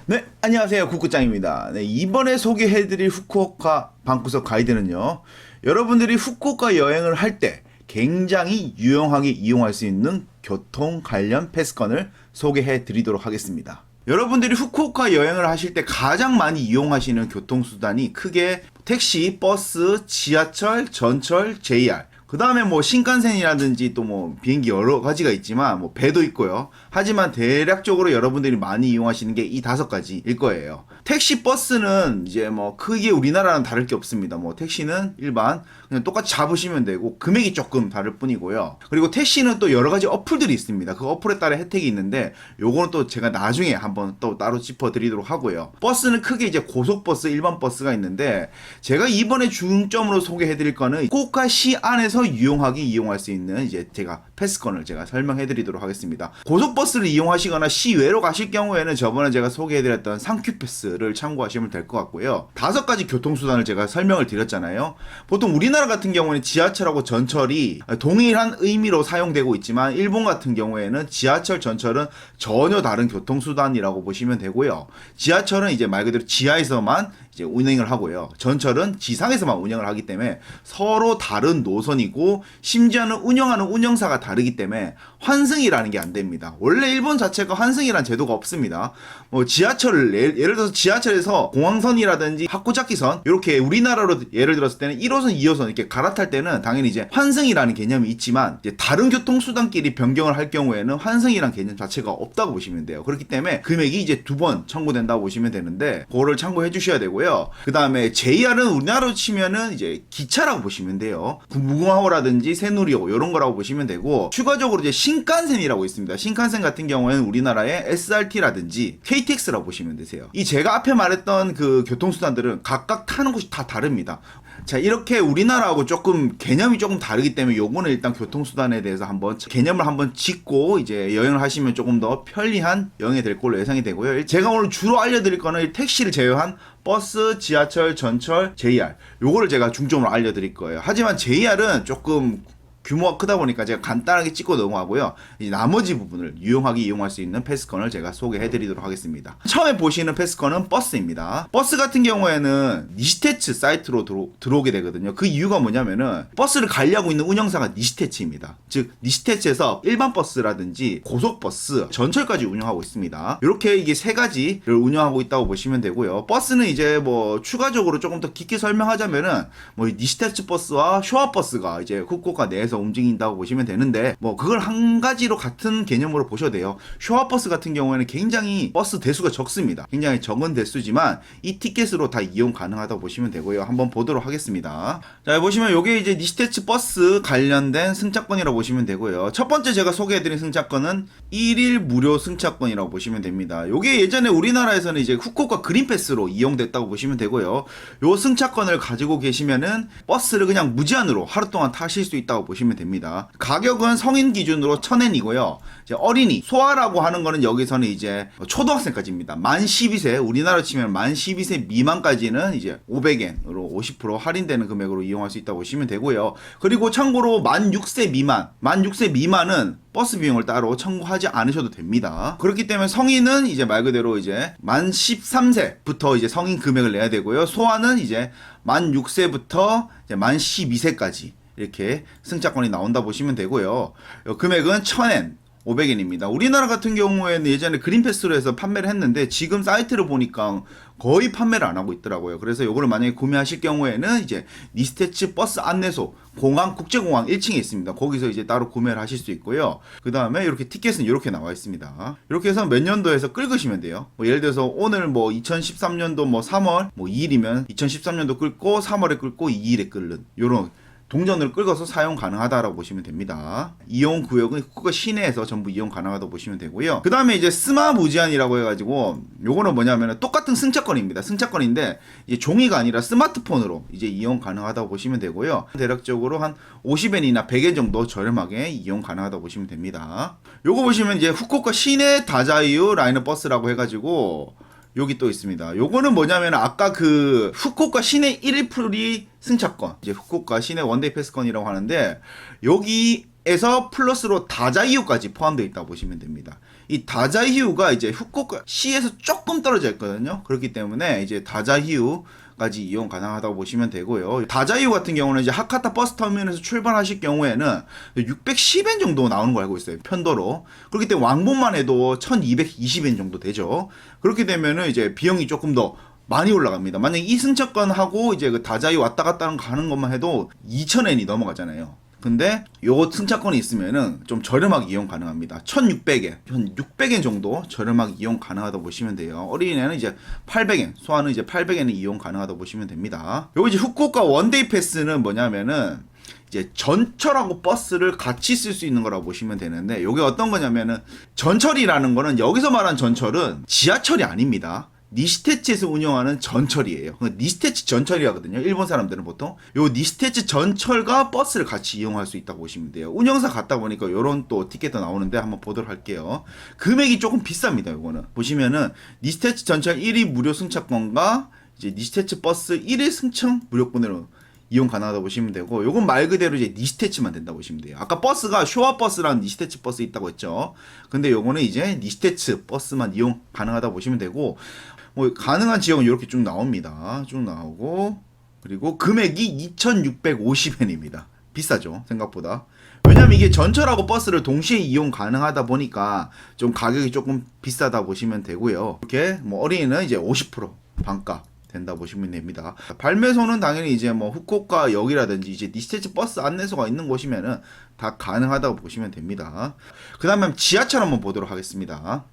네, 안녕하세요. 국구짱입니다. 네, 이번에 소개해드릴 후쿠오카 방구석 가이드는요, 여러분들이 후쿠오카 여행을 할 때 굉장히 유용하게 이용할 수 있는 교통 관련 패스권을 소개해드리도록 하겠습니다. 여러분들이 후쿠오카 여행을 하실 때 가장 많이 이용하시는 교통수단이 크게 택시, 버스, 지하철, 전철, JR, 그 다음에 뭐 신칸센이라든지 또 뭐 비행기 여러 가지가 있지만 뭐 배도 있고요. 하지만 대략적으로 여러분들이 많이 이용하시는 게 이 5가지일 거예요. 택시, 버스는 이제 뭐 크게 우리나라랑 다를 게 없습니다. 뭐 택시는 일반 그냥 똑같이 잡으시면 되고 금액이 조금 다를 뿐이고요. 그리고 택시는 또 여러 가지 어플들이 있습니다. 그 어플에 따라 혜택이 있는데 요거는 또 제가 나중에 한번 또 따로 짚어 드리도록 하고요. 버스는 크게 이제 고속버스, 일반 버스가 있는데 제가 이번에 중점으로 소개해 드릴 거는 후쿠오카시 안에서 유용하게 이용할 수 있는 이제 제가 패스권을 제가 설명해 드리도록 하겠습니다. 고속버스를 이용하시거나 시외로 가실 경우에는 저번에 제가 소개해 드렸던 상큐 패스를 참고하시면 될 것 같고요. 5가지 교통수단을 제가 설명을 드렸잖아요. 보통 우리나라 같은 경우에는 지하철하고 전철이 동일한 의미로 사용되고 있지만 일본 같은 경우에는 지하철, 전철은 전혀 다른 교통수단이라고 보시면 되고요. 지하철은 이제 말 그대로 지하에서만 이제 운행을 하고요. 전철은 지상에서만 운영을 하기 때문에 서로 다른 노선이고 심지어는 운영하는 운영사가 다르기 때문에 환승이라는 게 안 됩니다. 원래 일본 자체가 환승이라는 제도가 없습니다. 뭐 지하철을 예를 들어서 지하철에서 공항선이라든지 하코자키선 이렇게 우리나라로 예를 들었을 때는 1호선, 2호선 이렇게 갈아탈 때는 당연히 이제 환승이라는 개념이 있지만 이제 다른 교통수단끼리 변경을 할 경우에는 환승이라는 개념 자체가 없다고 보시면 돼요. 그렇기 때문에 금액이 이제 2번 청구된다고 보시면 되는데 그거를 참고해 주셔야 되고요. 그 다음에 JR은 우리나라로 치면은 이제 기차라고 보시면 돼요. 무궁화호라든지 새누리호 이런 거라고 보시면 되고 추가적으로 이제 신칸센이라고 있습니다. 신칸센 같은 경우에는 우리나라의 SRT라든지 KTX라고 보시면 되세요. 이 제가 앞에 말했던 그 교통수단들은 각각 타는 곳이 다 다릅니다. 자, 이렇게 우리나라하고 조금 개념이 조금 다르기 때문에 요거는 일단 교통수단에 대해서 한번 개념을 한번 짚고 이제 여행을 하시면 조금 더 편리한 여행이 될 걸로 예상이 되고요. 제가 오늘 주로 알려드릴 거는 택시를 제외한 버스, 지하철, 전철, JR 요거를 제가 중점으로 알려드릴 거예요. 하지만 JR은 조금 규모가 크다 보니까 제가 간단하게 찍고 넘어가고요. 이제 나머지 부분을 유용하게 이용할 수 있는 패스권을 제가 소개해 드리도록 하겠습니다. 처음에 보시는 패스권은 버스입니다. 버스 같은 경우에는 니시테츠 사이트로 들어오게 되거든요. 그 이유가 뭐냐면은 버스를 관리하고 있는 운영사가 니시테츠입니다. 즉 니시테츠에서 일반 버스라든지 고속버스, 전철까지 운영하고 있습니다. 이렇게 이게 3가지를 운영하고 있다고 보시면 되고요. 버스는 이제 뭐 추가적으로 조금 더 깊게 설명하자면은 뭐 니시테츠 버스와 쇼와버스가 이제 후쿠오카 내에서 움직인다고 보시면 되는데 뭐 그걸 한 가지로 같은 개념으로 보셔도 돼요. 쇼와버스 같은 경우에는 굉장히 버스 대수가 적습니다. 굉장히 적은 대수지만 이 티켓으로 다 이용 가능하다고 보시면 되고요. 한번 보도록 하겠습니다. 자, 보시면 요게 이제 니시테츠 버스 관련된 승차권이라고 보시면 되고요. 첫 번째 제가 소개해드린 승차권은 1일 무료 승차권이라고 보시면 됩니다. 요게 예전에 우리나라에서는 이제 후쿠오카 그린패스로 이용됐다고 보시면 되고요. 요 승차권을 가지고 계시면은 버스를 그냥 무제한으로 하루 동안 타실 수 있다고 보시면 됩니다. 가격은 성인 기준으로 1000엔이고요. 이제 어린이, 소아라고 하는 거는 여기서는 이제 초등학생까지입니다. 만 12세, 우리나라로 치면 만 12세 미만까지는 이제 500엔으로 50% 할인되는 금액으로 이용할 수 있다고 보시면 되고요. 그리고 참고로 만 6세 미만은 버스 비용을 따로 청구하지 않으셔도 됩니다. 그렇기 때문에 성인은 이제 말 그대로 이제 만 13세부터 이제 성인 금액을 내야 되고요. 소아는 이제 만 6세부터 이제 만 12세까지 이렇게 승차권이 나온다 보시면 되고요. 금액은 1000엔 500엔입니다. 우리나라 같은 경우에는 예전에 그린패스로 해서 판매를 했는데 지금 사이트를 보니까 거의 판매를 안 하고 있더라고요. 그래서 이거를 만약에 구매하실 경우에는 이제 니시테츠 버스 안내소 국제공항 1층에 있습니다. 거기서 이제 따로 구매를 하실 수 있고요. 그 다음에 이렇게 티켓은 이렇게 나와 있습니다. 이렇게 해서 몇 년도에서 끌으시면 돼요. 뭐 예를 들어서 오늘 뭐 2013년도 뭐 3월 뭐 2일이면 2013년도 끌고 3월에 끌고 2일에 끌는 요런 동전을 끌어서 사용 가능하다라고 보시면 됩니다. 이용 구역은 후쿠오카 시내에서 전부 이용 가능하다고 보시면 되고요. 그 다음에 이제 스마 무제한이라고 해가지고 요거는 뭐냐면 똑같은 승차권입니다. 승차권인데 이제 종이가 아니라 스마트폰으로 이제 이용 가능하다고 보시면 되고요. 대략적으로 한 50엔이나 100엔 정도 저렴하게 이용 가능하다고 보시면 됩니다. 요거 보시면 이제 후쿠오카 시내 다자유 라인업 버스라고 해가지고 여기 또 있습니다. 요거는 뭐냐면 아까 그 후쿠오카 시내 1일 프리 승차권, 이제 후쿠오카 시내 원데이 패스권이라고 하는데 여기에서 플러스로 다자이유까지 포함되어 있다고 보시면 됩니다. 이 다자이후가 이제 후쿠오카 시에서 조금 떨어져 있거든요. 그렇기 때문에 이제 다자이후까지 이용 가능하다고 보시면 되고요. 다자이후 같은 경우는 이제 하카타 버스 터미널에서 출발하실 경우에는 610엔 정도 나오는 거 알고 있어요. 편도로. 그렇기 때문에 왕복만 해도 1220엔 정도 되죠. 그렇게 되면은 이제 비용이 조금 더 많이 올라갑니다. 만약에 이승차권하고 이제 그 다자이 왔다 갔다 가는 것만 해도 2,000엔이 넘어가잖아요. 근데 요거 승차권이 있으면은 좀 저렴하게 이용 가능합니다. 1,600엔, 한 600엔 정도 저렴하게 이용 가능하다고 보시면 돼요. 어린이는 이제 800엔, 소아는 이제 800엔을 이용 가능하다고 보시면 됩니다. 요거 이제 후쿠오카 원데이 패스는 뭐냐면은 이제 전철하고 버스를 같이 쓸 수 있는 거라고 보시면 되는데, 요게 어떤 거냐면은 전철이라는 거는 여기서 말한 전철은 지하철이 아닙니다. 니시테츠에서 운영하는 전철이에요. 니시테츠 전철이라거든요. 일본 사람들은 보통 요 니시테츠 전철과 버스를 같이 이용할 수 있다고 보시면 돼요. 운영사 갔다 보니까 요런 또 티켓도 나오는데 한번 보도록 할게요. 금액이 조금 비쌉니다. 요거는 보시면은 니시테츠 전철 1위 무료 승차권과 이제 니시테츠 버스 1일 승청 무료권으로 이용 가능하다고 보시면 되고, 요건 말 그대로 이제 니시테츠만 된다고 보시면 돼요. 아까 버스가 쇼와 버스랑 니시테츠 버스 있다고 했죠. 근데 요거는 이제 니시테츠 버스만 이용 가능하다고 보시면 되고, 뭐 가능한 지역은 이렇게 쭉 나옵니다. 쭉 나오고, 그리고 금액이 2,650엔입니다. 비싸죠, 생각보다. 왜냐면 이게 전철하고 버스를 동시에 이용 가능하다 보니까 좀 가격이 조금 비싸다 보시면 되고요. 이렇게 뭐 어린이는 이제 50% 반값 된다 보시면 됩니다. 발매소는 당연히 이제 뭐 후쿠오카 역이라든지 이제 니시테츠 버스 안내소가 있는 곳이면은 다 가능하다고 보시면 됩니다. 그 다음에 지하철 한번 보도록 하겠습니다.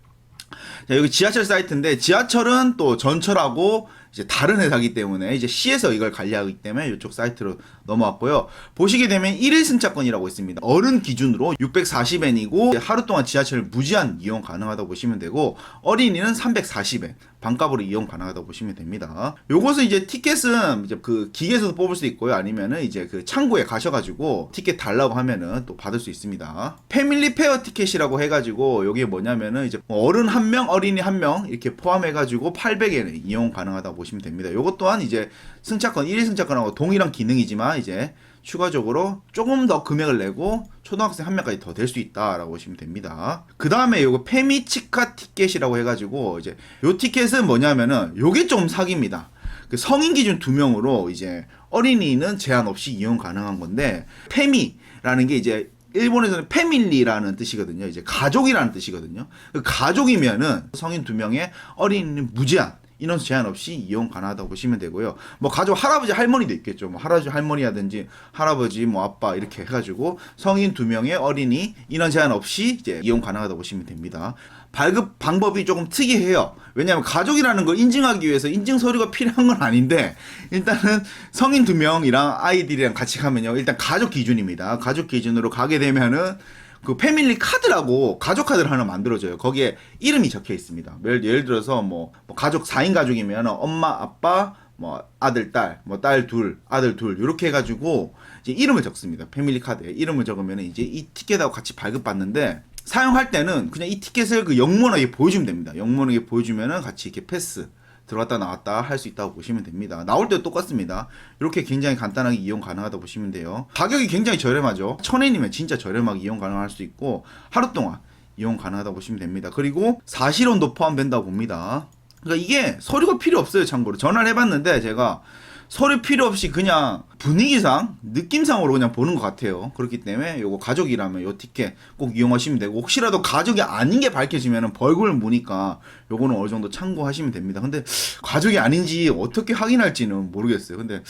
자, 여기 지하철 사이트인데, 지하철은 또 전철하고 이제 다른 회사이기 때문에 이제 시에서 이걸 관리하기 때문에 이쪽 사이트로 넘어왔고요. 보시게 되면 1일 승차권이라고 있습니다. 어른 기준으로 640엔이고 하루 동안 지하철 무제한 이용 가능하다고 보시면 되고, 어린이는 340엔 반값으로 이용 가능하다고 보시면 됩니다. 요것은 이제 티켓은 이제 그 기계에서도 뽑을 수 있고요. 아니면은 이제 그 창구에 가셔가지고 티켓 달라고 하면은 또 받을 수 있습니다. 패밀리 페어 티켓이라고 해가지고 여기에 뭐냐면은 이제 어른 1명, 어린이 1명 이렇게 포함해가지고 800엔을 이용 가능하다고 보시면 됩니다. 요것 또한 이제 승차권, 1일 승차권하고 동일한 기능이지만 이제 추가적으로 조금 더 금액을 내고 초등학생 1명까지 더 될 수 있다라고 보시면 됩니다. 그 다음에 요거 페미치카 티켓이라고 해가지고 이제 요 티켓은 뭐냐면은 요게 좀 사기입니다. 그 성인 기준 2명으로 이제 어린이는 제한 없이 이용 가능한 건데, 페미라는 게 이제 일본에서는 패밀리라는 뜻이거든요. 이제 가족이라는 뜻이거든요. 그 가족이면은 성인 2명에 어린이는 무제한, 인원수 제한 없이 이용 가능하다고 보시면 되고요. 뭐 가족 할아버지 할머니도 있겠죠. 뭐 할아버지 할머니라든지 할아버지 뭐 아빠 이렇게 해가지고 성인 2명의 어린이 인원 제한 없이 이제 이용 가능하다고 보시면 됩니다. 발급 방법이 조금 특이해요. 왜냐하면 가족이라는 걸 인증하기 위해서 인증 서류가 필요한 건 아닌데, 일단은 성인 2명이랑 아이들이랑 같이 가면요, 일단 가족 기준입니다. 가족 기준으로 가게 되면은 그 패밀리 카드라고 가족 카드를 하나 만들어줘요. 거기에 이름이 적혀 있습니다. 예를 들어서 뭐 가족 4인 가족이면 엄마, 아빠, 뭐 아들, 딸, 뭐 딸 둘, 아들 둘 이렇게 해가지고 이제 이름을 적습니다. 패밀리 카드에 이름을 적으면 이제 이 티켓하고 같이 발급받는데, 사용할 때는 그냥 이 티켓을 그 영문하게 보여주면 됩니다. 영문하게 보여주면은 같이 이렇게 패스 들어갔다 나왔다 할 수 있다고 보시면 됩니다. 나올 때도 똑같습니다. 이렇게 굉장히 간단하게 이용 가능하다고 보시면 돼요. 가격이 굉장히 저렴하죠. 1,000엔이면 진짜 저렴하게 이용 가능할 수 있고 하루 동안 이용 가능하다고 보시면 됩니다. 그리고 사실혼도 포함된다고 봅니다. 그러니까 이게 서류가 필요 없어요. 참고로 전화를 해봤는데 제가 서류 필요 없이 그냥 분위기상 느낌상으로 그냥 보는 것 같아요. 그렇기 때문에 요거 가족이라면 요 티켓 꼭 이용하시면 되고, 혹시라도 가족이 아닌 게 밝혀지면 벌금을 무니까 요거는 어느 정도 참고하시면 됩니다. 근데 가족이 아닌지 어떻게 확인할지는 모르겠어요. 근데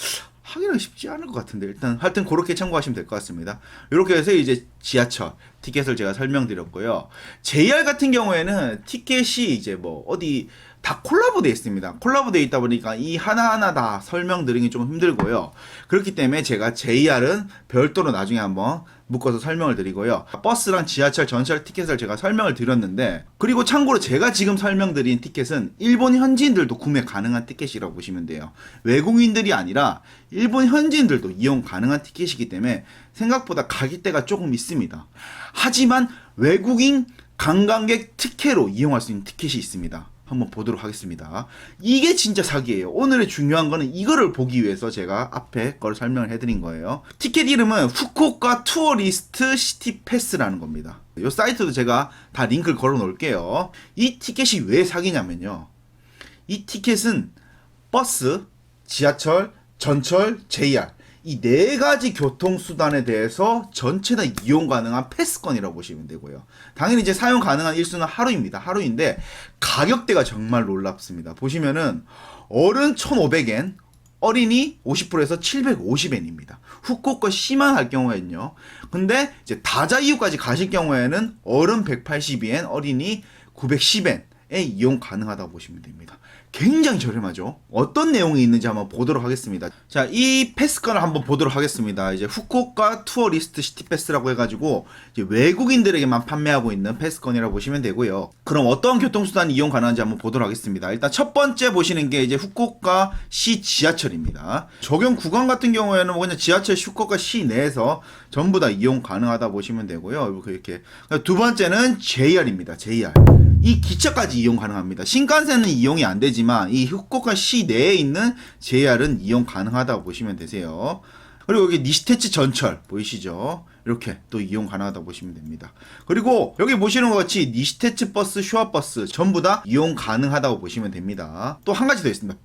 확인하기 쉽지 않을 것 같은데, 일단 하여튼 그렇게 참고하시면 될 것 같습니다. 이렇게 해서 이제 지하철 티켓을 제가 설명드렸고요. JR 같은 경우에는 티켓이 이제 뭐 어디 다 콜라보되어 있습니다. 콜라보되어 있다 보니까 이 하나하나 다 설명드리기 좀 힘들고요. 그렇기 때문에 제가 JR은 별도로 나중에 한번 묶어서 설명을 드리고요. 버스랑 지하철, 전철 티켓을 제가 설명을 드렸는데, 그리고 참고로 제가 지금 설명드린 티켓은 일본 현지인들도 구매 가능한 티켓이라고 보시면 돼요. 외국인들이 아니라 일본 현지인들도 이용 가능한 티켓이기 때문에 생각보다 가격대가 조금 있습니다. 하지만 외국인 관광객 특혜로 이용할 수 있는 티켓이 있습니다. 한번 보도록 하겠습니다. 이게 진짜 사기예요. 오늘의 중요한 거는 이거를 보기 위해서 제가 앞에 걸 설명을 해드린 거예요. 티켓 이름은 후쿠오카 투어리스트 시티 패스라는 겁니다. 이 사이트도 제가 다 링크를 걸어 놓을게요. 이 티켓이 왜 사기냐면요, 이 티켓은 버스, 지하철, 전철, JR 이 네 가지 교통수단에 대해서 전체 다 이용 가능한 패스권이라고 보시면 되고요. 당연히 이제 사용 가능한 일수는 하루입니다. 하루인데 가격대가 정말 놀랍습니다. 보시면은 어른 1,500엔, 어린이 50%에서 750엔입니다. 후쿠오카 시만 할 경우에는요. 근데 이제 다자이유까지 가실 경우에는 어른 182엔, 어린이 910엔 이용 가능하다고 보시면 됩니다. 굉장히 저렴하죠. 어떤 내용이 있는지 한번 보도록 하겠습니다. 자, 이 패스권을 한번 보도록 하겠습니다. 이제 후쿠오카 투어리스트 시티 패스라고 해가지고 이제 외국인들에게만 판매하고 있는 패스권이라고 보시면 되고요. 그럼 어떤 교통수단이 이용 가능한지 한번 보도록 하겠습니다. 일단 첫 번째 보시는 게 이제 후쿠오카 시 지하철입니다. 적용 구간 같은 경우에는 뭐 그냥 지하철 후쿠오카 시 내에서 전부 다 이용 가능하다 보시면 되고요. 이렇게. 두 번째는 JR입니다. JR. 이 기차까지 이용 가능합니다. 신칸센은 이용이 안 되지만 이 후쿠오카 시 내에 있는 JR은 이용 가능하다고 보시면 되세요. 그리고 여기 니시테츠 전철 보이시죠? 이렇게 또 이용 가능하다고 보시면 됩니다. 그리고 여기 보시는 것 같이 니시테츠 버스, 슈아버스 전부 다 이용 가능하다고 보시면 됩니다. 또 한 가지 더 있습니다.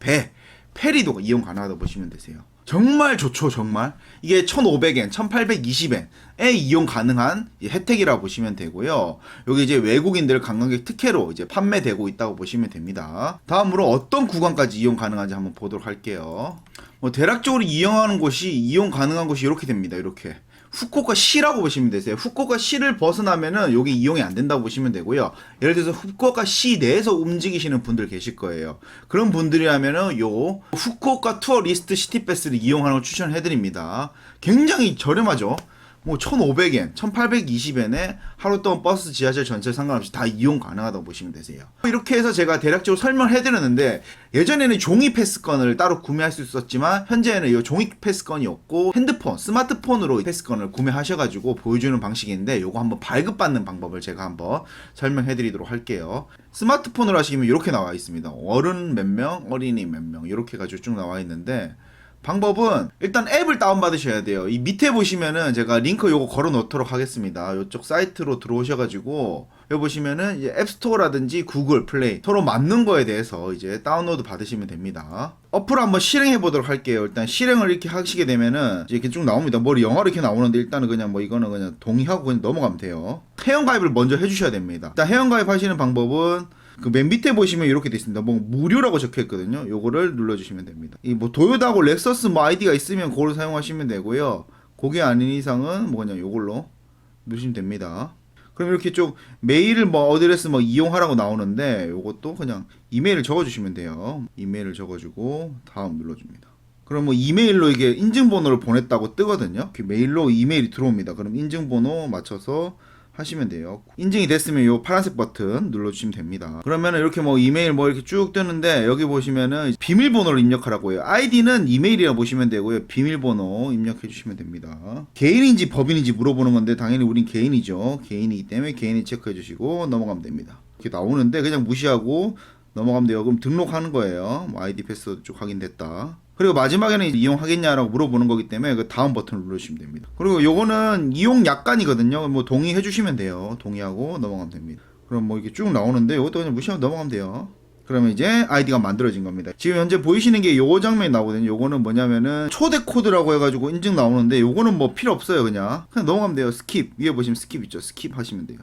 페리도 이용 가능하다고 보시면 되세요. 정말 좋죠, 정말. 이게 1,500엔, 1,820엔에 이용 가능한 혜택이라고 보시면 되고요. 여기 이제 외국인들 관광객 특혜로 이제 판매되고 있다고 보시면 됩니다. 다음으로 어떤 구간까지 이용 가능한지 한번 보도록 할게요. 대략적으로 이용하는 곳이, 이용 가능한 곳이 이렇게 됩니다. 이렇게. 후쿠오카 시라고 보시면 되세요. 후쿠오카 시를 벗어나면은 여기 이용이 안 된다고 보시면 되고요. 예를 들어서 후쿠오카 시 내에서 움직이시는 분들 계실 거예요. 그런 분들이라면은 요 후쿠오카 투어 리스트 시티 패스를 이용하는 걸 추천해 드립니다. 굉장히 저렴하죠. 뭐 1,500엔, 1,820엔에 하루 동안 버스, 지하철, 전철 상관없이 다 이용 가능하다고 보시면 되세요. 이렇게 해서 제가 대략적으로 설명을 해드렸는데, 예전에는 종이 패스권을 따로 구매할 수 있었지만 현재는 이 종이 패스권이 없고 핸드폰, 스마트폰으로 패스권을 구매하셔가지고 보여주는 방식인데, 요거 한번 발급받는 방법을 제가 한번 설명해 드리도록 할게요. 스마트폰으로 하시면 이렇게 나와 있습니다. 어른 몇 명, 어린이 몇 명 이렇게 해가지고 쭉 나와 있는데, 방법은 일단 앱을 다운받으셔야 돼요. 이 밑에 보시면은 제가 링크 요거 걸어 놓도록 하겠습니다. 요쪽 사이트로 들어오셔가지고 여기 보시면은 이제 앱스토어라든지 구글 플레이 서로 맞는 거에 대해서 이제 다운로드 받으시면 됩니다. 어플을 한번 실행해 보도록 할게요. 일단 실행을 이렇게 하시게 되면은 이렇게 쭉 나옵니다. 머리 영어로 이렇게 나오는데 일단은 그냥 뭐 이거는 그냥 동의하고 그냥 넘어가면 돼요. 회원가입을 먼저 해주셔야 됩니다. 일단 회원가입 하시는 방법은 그 맨 밑에 보시면 이렇게 돼 있습니다. 뭐 무료라고 적혀 있거든요. 요거를 눌러주시면 됩니다. 이 뭐 도요다하고 렉서스 뭐 아이디가 있으면 그걸 사용하시면 되고요. 그게 아닌 이상은 뭐 그냥 요걸로 누르시면 됩니다. 그럼 이렇게 쭉 메일을 뭐 어드레스 뭐 이용하라고 나오는데 요것도 그냥 이메일을 적어주시면 돼요. 이메일을 적어주고 다음 눌러줍니다. 그럼 뭐 이메일로 이게 인증번호를 보냈다고 뜨거든요. 메일로 이메일이 들어옵니다. 그럼 인증번호 맞춰서 하시면 돼요. 인증이 됐으면 요 파란색 버튼 눌러주시면 됩니다. 그러면은 이렇게 뭐 이메일 뭐 이렇게 쭉 뜨는데 여기 보시면은 비밀번호를 입력하라고 해요. 아이디는 이메일이라고 보시면 되고요. 비밀번호 입력해 주시면 됩니다. 개인인지 법인인지 물어보는 건데 당연히 우린 개인이죠. 개인이기 때문에 개인이 체크해 주시고 넘어가면 됩니다. 이렇게 나오는데 그냥 무시하고 넘어가면 돼요. 그럼 등록하는 거예요. 뭐 아이디 패스워드 쭉 확인됐다. 그리고 마지막에는 이용하겠냐라고 물어보는 거기 때문에 그 다음 버튼을 누르시면 됩니다. 그리고 요거는 이용 약관이거든요. 뭐 동의해 주시면 돼요. 동의하고 넘어가면 됩니다. 그럼 뭐 이렇게 쭉 나오는데 이것도 그냥 무시하고 넘어가면 돼요. 그러면 이제 아이디가 만들어진 겁니다. 지금 현재 보이시는 게 요 장면이 나오거든요. 요거는 뭐냐면은 초대 코드라고 해가지고 인증 나오는데 요거는 뭐 필요 없어요. 그냥 넘어가면 돼요. 스킵. 위에 보시면 스킵 있죠. 스킵 하시면 돼요.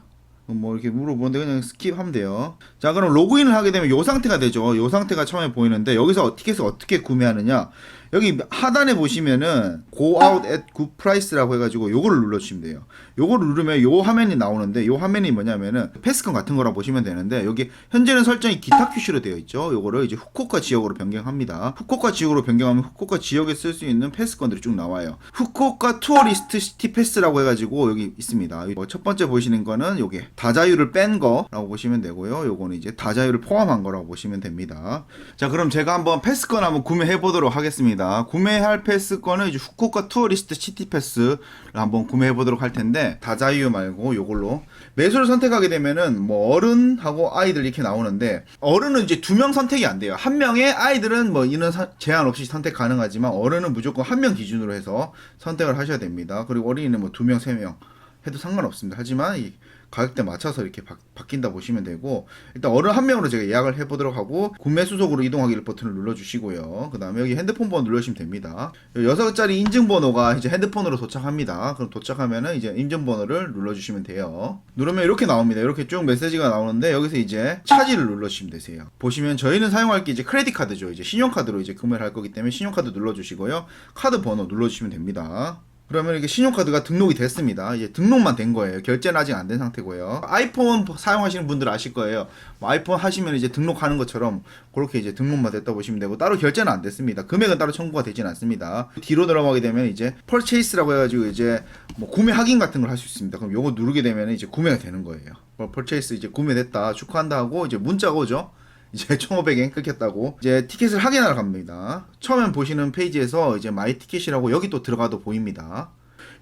뭐 이렇게 물어보는데 그냥 스킵하면 돼요. 자, 그럼 로그인을 하게 되면 요 상태가 되죠. 요 상태가 처음에 보이는데 여기서 티켓을 어떻게 구매하느냐, 여기 하단에 보시면은 Go out at good price라고 해가지고 요거를 눌러주시면 돼요. 요거를 누르면 요 화면이 나오는데, 요 화면이 뭐냐면은 패스권 같은 거라 보시면 되는데, 여기 현재는 설정이 기타 큐시로 되어 있죠. 요거를 이제 후쿠오카 지역으로 변경합니다. 후쿠오카 지역으로 변경하면 후쿠오카 지역에 쓸 수 있는 패스권들이 쭉 나와요. 후쿠오카 투어리스트 시티 패스라고 해가지고 여기 있습니다. 첫 번째 보시는 거는 요게 다자유를 뺀 거라고 보시면 되고요. 요거는 이제 다자유를 포함한 거라고 보시면 됩니다. 자, 그럼 제가 한번 패스권 한번 구매해 보도록 하겠습니다. 하겠습니다. 구매할 패스권은 이제 후쿠오카 투어리스트 시티 패스를 한번 구매해 보도록 할 텐데, 다자이유 말고 요걸로 매수를 선택하게 되면은 뭐 어른하고 아이들 이렇게 나오는데, 어른은 이제 2명 선택이 안 돼요. 한 명의 아이들은 뭐 인원 제한 없이 선택 가능하지만 어른은 무조건 1명 기준으로 해서 선택을 하셔야 됩니다. 그리고 어린이는 뭐 2명, 3명 해도 상관없습니다. 하지만 이 가격대 맞춰서 이렇게 바뀐다 보시면 되고, 일단 어른 한 명으로 제가 예약을 해보도록 하고, 구매 수속으로 이동하기 버튼을 눌러주시고요. 그 다음에 여기 핸드폰 번호 누르시면 됩니다. 6자리 인증번호가 이제 핸드폰으로 도착합니다. 그럼 도착하면은 이제 인증번호를 눌러주시면 돼요. 누르면 이렇게 나옵니다. 이렇게 쭉 메시지가 나오는데, 여기서 이제 차지를 눌러주시면 되세요. 보시면 저희는 사용할 게 이제 크레딧 카드죠. 이제 신용카드로 이제 구매를 할 거기 때문에 신용카드 눌러주시고요. 카드 번호 눌러주시면 됩니다. 그러면 이렇게 신용카드가 등록이 됐습니다. 이제 등록만 된 거예요. 결제는 아직 안 된 상태고요. 아이폰 사용하시는 분들 아실 거예요. 뭐 아이폰 하시면 이제 등록하는 것처럼 그렇게 이제 등록만 됐다 보시면 되고, 따로 결제는 안 됐습니다. 금액은 따로 청구가 되진 않습니다. 뒤로 들어가게 되면 이제 purchase라고 해가지고 이제 뭐 구매 확인 같은 걸 할 수 있습니다. 그럼 요거 누르게 되면 이제 구매가 되는 거예요. purchase 이제 구매됐다 축하한다 하고 이제 문자가 오죠. 이제 1,500엔 끊겼다고 이제 티켓을 확인하러 갑니다. 처음에 보시는 페이지에서 이제 마이 티켓이라고 여기 또 들어가도 보입니다.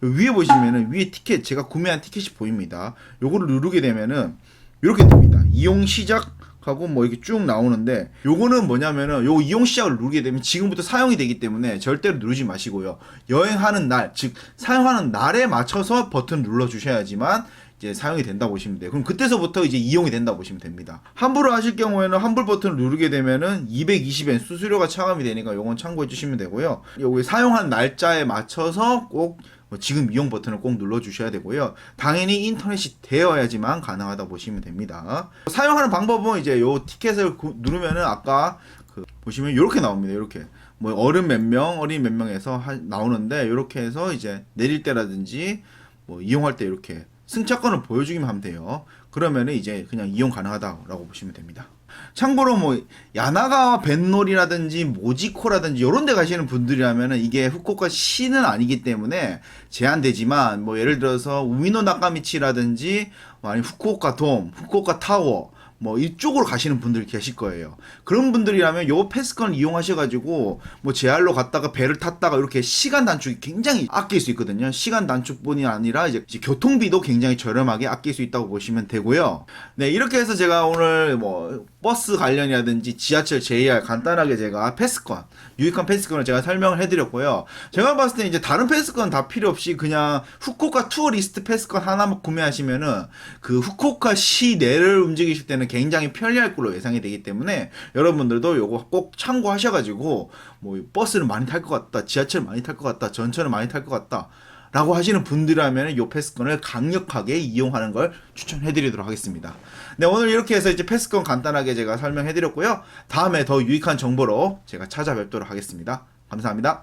위에 보시면은 위에 티켓, 제가 구매한 티켓이 보입니다. 요거를 누르게 되면은 이렇게 뜹니다. 이용 시작하고 뭐 이렇게 쭉 나오는데, 요거는 뭐냐면은 요 이용 시작을 누르게 되면 지금부터 사용이 되기 때문에 절대로 누르지 마시고요. 여행하는 날, 즉 사용하는 날에 맞춰서 버튼 눌러 주셔야지만 이제 사용이 된다 보시면 돼요. 그럼 그때서부터 이제 이용이 된다 보시면 됩니다. 환불을 하실 경우에는 환불 버튼을 누르게 되면은 220엔 수수료가 차감이 되니까 요건 참고해 주시면 되고요. 여기 사용한 날짜에 맞춰서 꼭 지금 이용 버튼을 꼭 눌러 주셔야 되고요. 당연히 인터넷이 되어야지만 가능하다 보시면 됩니다. 사용하는 방법은 이제 요 티켓을 누르면은 아까 보시면 이렇게 나옵니다. 이렇게 뭐 어른 몇 명, 어린 몇 명에서 나오는데, 이렇게 해서 이제 내릴 때라든지 뭐 이용할 때 이렇게 승차권을 보여주기만 하면 돼요. 그러면은 이제 그냥 이용 가능하다라고 보시면 됩니다. 참고로 뭐 야나가와 벤노리라든지 모지코라든지 이런 데 가시는 분들이라면은 이게 후쿠오카 시는 아니기 때문에 제한되지만, 뭐 예를 들어서 우미노 나카미치라든지 뭐 아니면 후쿠오카 돔, 후쿠오카 타워 뭐 이쪽으로 가시는 분들이 계실 거예요. 그런 분들이라면 요 패스권을 이용하셔가지고 뭐 JR로 갔다가 배를 탔다가 이렇게 시간 단축이 굉장히 아낄 수 있거든요. 시간 단축뿐이 아니라 이제 교통비도 굉장히 저렴하게 아낄 수 있다고 보시면 되고요. 네, 이렇게 해서 제가 오늘 뭐 버스 관련이라든지 지하철, JR 간단하게 제가 패스권, 유익한 패스권을 제가 설명을 해드렸고요. 제가 봤을 때 이제 다른 패스권 다 필요 없이 그냥 후쿠오카 투어리스트 패스권 하나만 구매하시면은 그 후쿠오카 시 내를 움직이실 때는 굉장히 편리할 걸로 예상이 되기 때문에, 여러분들도 요거 꼭 참고하셔가지고 뭐 버스를 많이 탈 것 같다, 지하철 많이 탈 것 같다, 전철을 많이 탈 것 같다 라고 하시는 분들이라면 요 패스권을 강력하게 이용하는 걸 추천해드리도록 하겠습니다. 네, 오늘 이렇게 해서 이제 패스권 간단하게 제가 설명해드렸고요. 다음에 더 유익한 정보로 제가 찾아뵙도록 하겠습니다. 감사합니다.